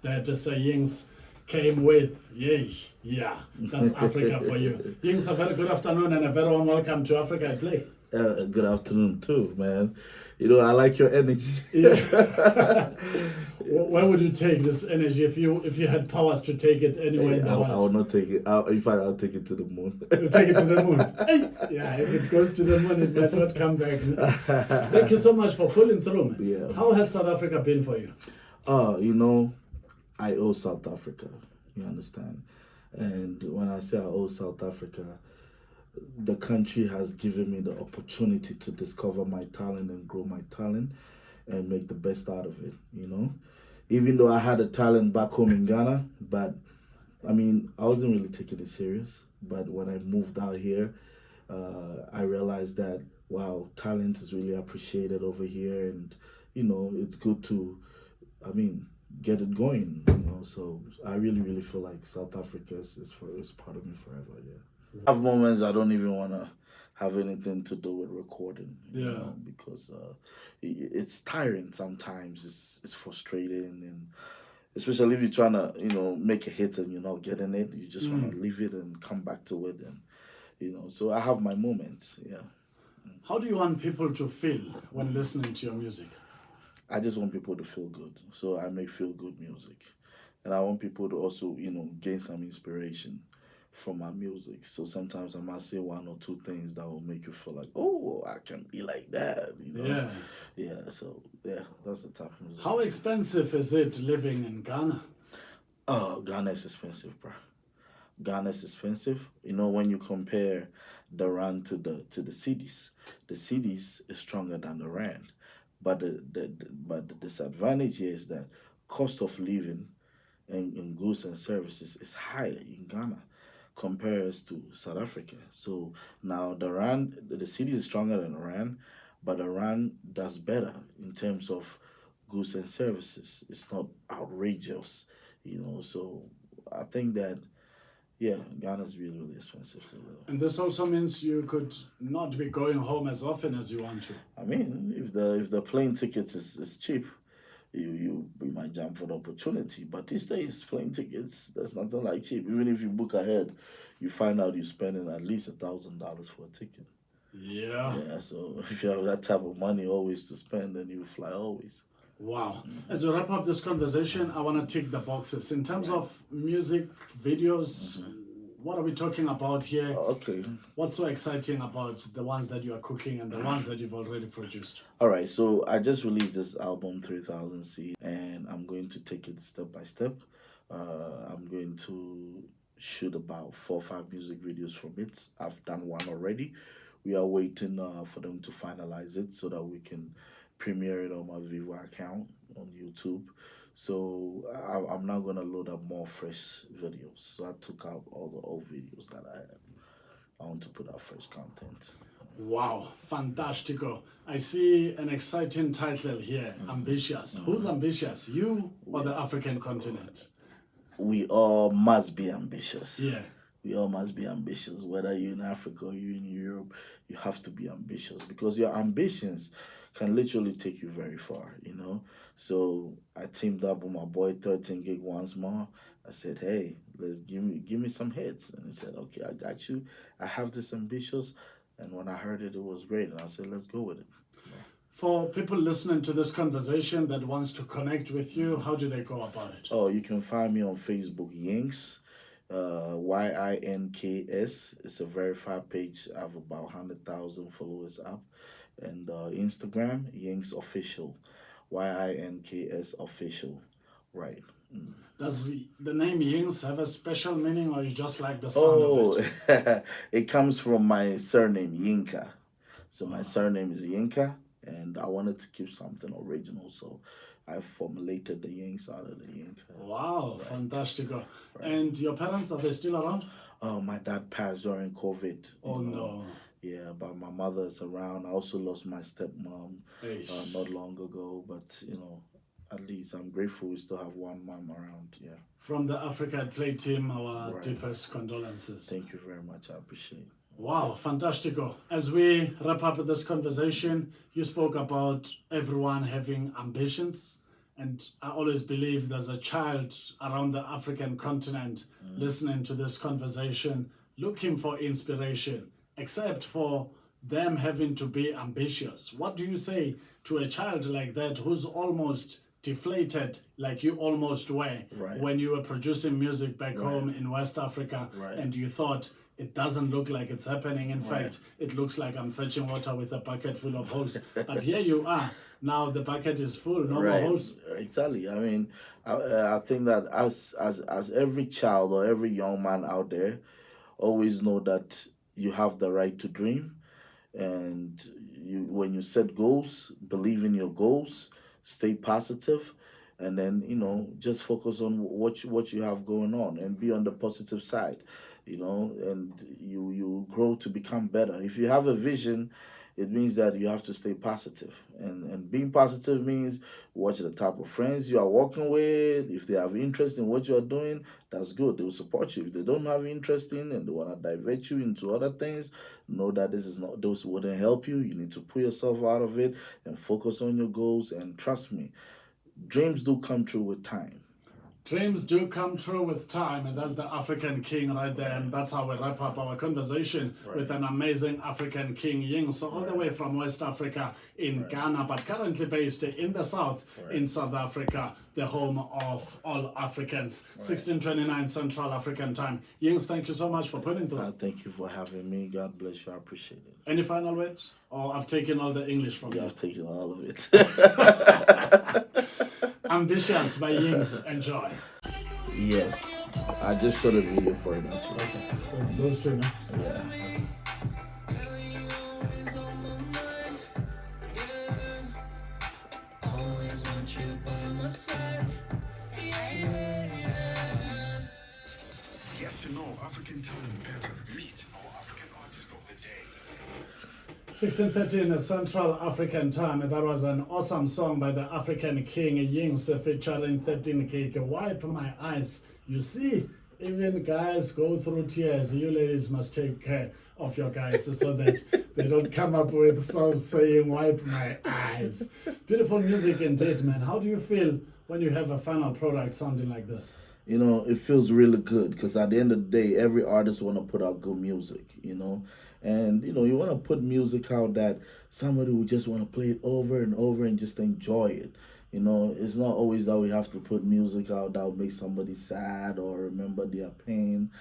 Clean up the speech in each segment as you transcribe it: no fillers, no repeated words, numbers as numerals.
that Yinks came with. Yay, yeah, that's Africa for you. Yinks, a very good afternoon and a very warm welcome to Africa at Play. Good afternoon too, man. I like your energy. Yeah. Where would you take this energy if you had powers to take it anywhere in the world? I will not take it. In fact, I'll take it to the moon. You take it to the moon. Yeah, if it goes to the moon, it might not come back. Thank you so much for pulling through, man. Yeah. How has South Africa been for you? I owe South Africa. You understand? And when I say I owe South Africa, the country has given me the opportunity to discover my talent and grow my talent and make the best out of it, Even though I had a talent back home in Ghana, but I wasn't really taking it serious. But when I moved out here, I realized that, wow, talent is really appreciated over here. And, it's good to, get it going, So I really, really feel like South Africa is part of me forever, yeah. I have moments I don't even want to have anything to do with recording, because it's tiring sometimes. It's frustrating, and especially if you're trying to, make a hit and you're not getting it, you just want to leave it and come back to it, and so I have my moments, yeah. How do you want people to feel when listening to your music? I just want people to feel good, so I make feel good music, and I want people to also, gain some inspiration from my music. So sometimes I might say one or two things that will make you feel like, oh, I can be like that, Yeah. Yeah, so yeah, that's the type of music. How expensive is it living in Ghana? Ghana is expensive, bro. Ghana is expensive. When you compare the rand to the cities is stronger than the rand. But the disadvantage is that cost of living in goods and services is higher in Ghana compares to South Africa. So now the city is stronger than the rand, but the rand does better in terms of goods and services. It's not outrageous, So I think that, yeah, Ghana is really, really expensive to live. And this also means you could not be going home as often as you want to. If the plane ticket is cheap, you might jump for the opportunity. But these days, plane tickets, there's nothing like cheap. Even if you book ahead, you find out you're spending at least $1,000 for a ticket. Yeah. Yeah, so if you have that type of money always to spend, then you fly always. Wow. As we wrap up this conversation, I want to tick the boxes. In terms of music, videos, what are we talking about here? Okay. What's so exciting about the ones that you are cooking and the ones that you've already produced? All right, so I just released this album 3000 C, and I'm going to take it step by step. I'm going to shoot about 4 or 5 music videos from it. I've done one already. We are waiting for them to finalize it so that we can premiere it on my Vivo account on YouTube. So I'm not going to load up more fresh videos. So I took out all the old videos that I had. I want to put out fresh content. Wow, fantastico. I see an exciting title here, Ambitious. Who's ambitious, you or the African continent? We all must be ambitious. Yeah. We all must be ambitious. Whether you're in Africa or you're in Europe, you have to be ambitious because your ambitions can literally take you very far, So I teamed up with my boy 13 Gig once more. I said, hey, let's give me some hits. And he said, okay, I got you. I have this ambitious. And when I heard it, it was great. And I said, let's go with it. For people listening to this conversation that wants to connect with you, how do they go about it? Oh, you can find me on Facebook, Yinks. YINKS. It's a verified page. I have about 100,000 followers up. And Instagram, Yinks Official. YINKS Official. Right. Does the name Yinks have a special meaning, or you just like the sound of it? It comes from my surname, Yinka. So my surname is Yinka, and I wanted to keep something original, so I formulated the Yinks out of the Yinka. Wow, right. Fantastico. Right. And your parents, are they still around? Oh, my dad passed during COVID. Oh, no. Yeah, but my mother's around. I also lost my stepmom not long ago, but, at least I'm grateful we still have one mom around, yeah. From the Africa at Play team, our deepest condolences. Thank you very much. I appreciate it. Wow, fantastico. As we wrap up this conversation, you spoke about everyone having ambitions And I always believe there's a child around the African continent listening to this conversation, looking for inspiration, except for them having to be ambitious. What do you say to a child like that who's almost deflated, like you almost were Right. when you were producing music back Right. home in West Africa, Right. and you thought it doesn't look like it's happening? In Right. fact, it looks like I'm fetching water with a bucket full of holes. But here you are. Now the bucket is full, no more holes. Exactly. I mean, I think that as every child or every young man out there, always know that you have the right to dream, and you when you set goals, believe in your goals, stay positive, and then just focus on what you have going on and be on the positive side, and you grow to become better. If you have a vision, it means that you have to stay positive, and being positive means watch the type of friends you are working with. If they have interest in what you are doing, that's good, they will support you. If they don't have interest in and they want to divert you into other things, know that this is not those wouldn't help you. You need to pull yourself out of it and focus on your goals, and trust me, dreams do come true with time. Dreams do come true with time, and that's the African King right there. And that's how we wrap up our conversation with an amazing African King, Yinks, all the way from West Africa in Ghana, but currently based in the south in South Africa, the home of all Africans. 16:29 Central African Time. Yinks, thank you so much for putting through. Thank you for having me. God bless you. I appreciate it. Any final words? Or I've taken all the English from you? I've taken all of it. Ambitious by Yinks. Enjoy. Yes. I just shot a video for it actually. Okay. So it's those two now? Yeah. Get to know African talent better. Meet our African artist of the day. 16:13 Central African Time. That was an awesome song by the African King Yinks featuring 13 Cake. Wipe My Eyes. You see, even guys go through tears. You ladies must take care of your guys so that they don't come up with songs saying wipe my eyes. Beautiful music indeed, man. How do you feel when you have a final product sounding like this? It feels really good because at the end of the day, every artist want to put out good music, and you want to put music out that somebody will just want to play it over and over and just enjoy it. It's not always that we have to put music out that will make somebody sad or remember their pain.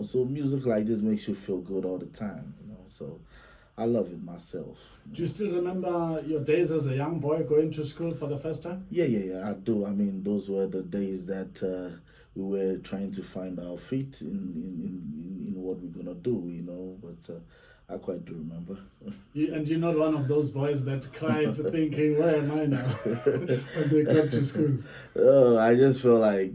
So music like this makes you feel good all the time. So I love it myself. Do you still remember your days as a young boy going to school for the first time? Yeah, I do. I mean, those were the days that we were trying to find our feet in what we're gonna do, But I quite do remember. You're not one of those boys that cried thinking, where am I now? When they come to school. I just feel like,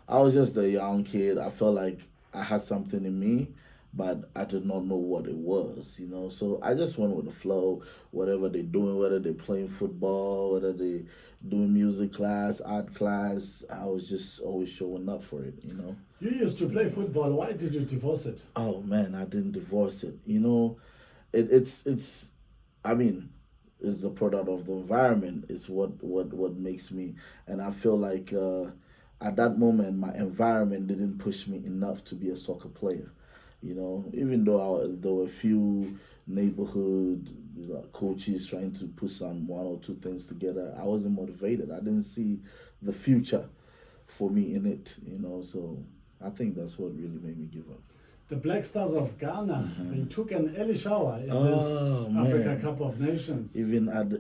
I was just a young kid. I felt like I had something in me, but I did not know what it was, So I just went with the flow, whatever they're doing, whether they're playing football, whether they're doing music class, art class, I was just always showing up for it, You used to play football. Why did you divorce it? Oh man, I didn't divorce it. It's a product of the environment. It's what makes me, and I feel like at that moment my environment didn't push me enough to be a soccer player. Even though there were a few neighborhood coaches trying to put some one or two things together, I wasn't motivated. I didn't see the future for me in it, so I think that's what really made me give up. The Black Stars of Ghana, they took an early shower in this Africa Cup of Nations. Even at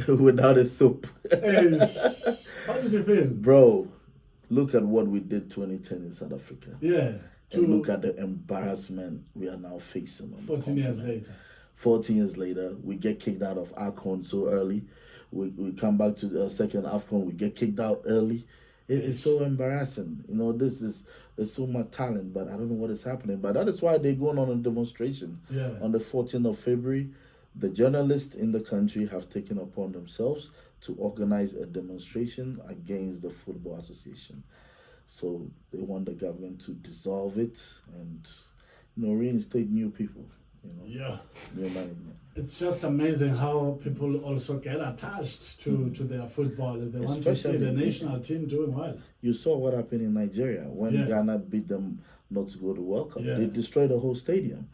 without a soap. Hey, how did you feel? Bro, look at what we did 2010 in South Africa. Yeah. And look at the embarrassment we are now facing. 14 years later. 14 years later, we get kicked out of AFCON so early. We come back to the second AFCON, we get kicked out early. It's so embarrassing. There's so much talent, but I don't know what is happening. But that is why they're going on a demonstration. Yeah. On the 14th of February, the journalists in the country have taken upon themselves to organize a demonstration against the Football Association. So they want the government to dissolve it and reinstate new people. Yeah. New management. It's just amazing how people also get attached to their football. They want to see the national team doing well. You saw what happened in Nigeria when Ghana beat them not to go to World Cup. They destroyed the whole stadium.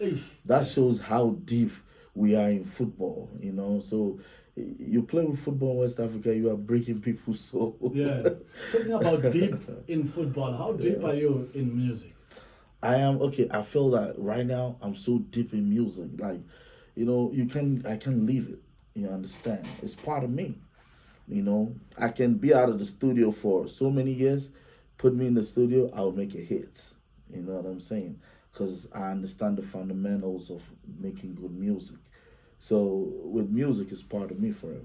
That shows how deep we are in football, So you play with football in West Africa, you are breaking people's soul. Yeah. Talking about deep in football, how deep are you in music? I am I feel that right now I'm so deep in music. Like, I can leave it. You understand? It's part of me. I can be out of the studio for so many years. Put me in the studio, I'll make a hit. You know what I'm saying? Because I understand the fundamentals of making good music. So with music, it's part of me forever.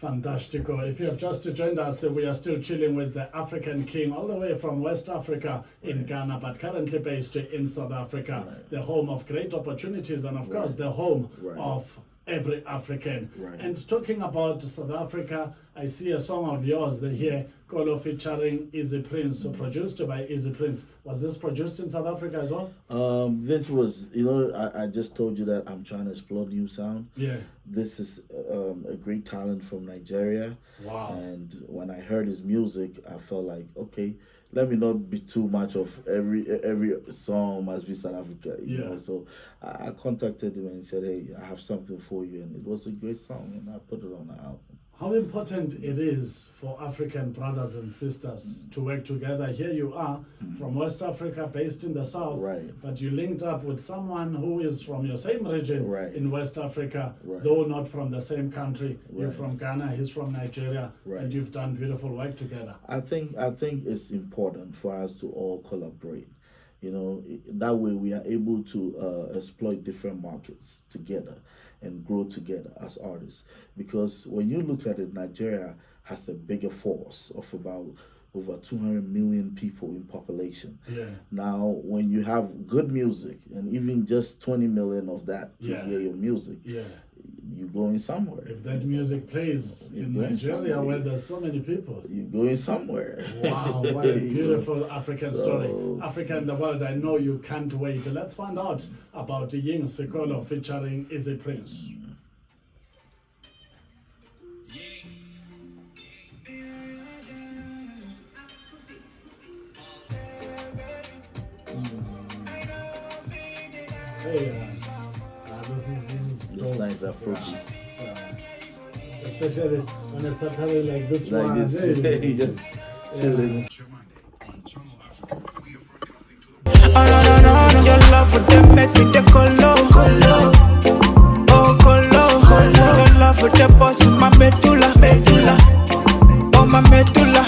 Fantastico. If you have just joined us, we are still chilling with the African King all the way from West Africa in Ghana, but currently based in South Africa, the home of great opportunities and, of course, the home of every African. And talking about South Africa, I see a song of yours here, Kolo featuring Easy Prince, produced by Easy Prince. Was this produced in South Africa as well? This was, I just told you that I'm trying to explore new sound. Yeah. This is a great talent from Nigeria. Wow. And when I heard his music, I felt like, okay, let me not be too much of every song must be South Africa, you know. So I contacted him and he said, hey, I have something for you. And it was a great song, and I put it on the album. How important it is for African brothers and sisters to work together. Here you are from West Africa, based in the South, but you linked up with someone who is from your same region in West Africa, though not from the same country. You're from Ghana, he's from Nigeria, and you've done beautiful work together. I think it's important for us to all collaborate. That way we are able to exploit different markets together and grow together as artists. Because when you look at it, Nigeria has a bigger force of about over 200 million people in population. Yeah. Now, when you have good music, and even just 20 million of that to hear your music, you're going somewhere. If that music plays in Nigeria where there's so many people, you're going somewhere. Wow, what a beautiful African story. Africa in the world, I know you can't wait. Let's find out about the Yinks featuring Easy Prince. Hey, this nice Afrobeat. Especially when I start having like this like one. This, you just chilling. Oh no, your love for them make me the colo. Oh colo. Your love for the boss, my medulla. Oh my medulla.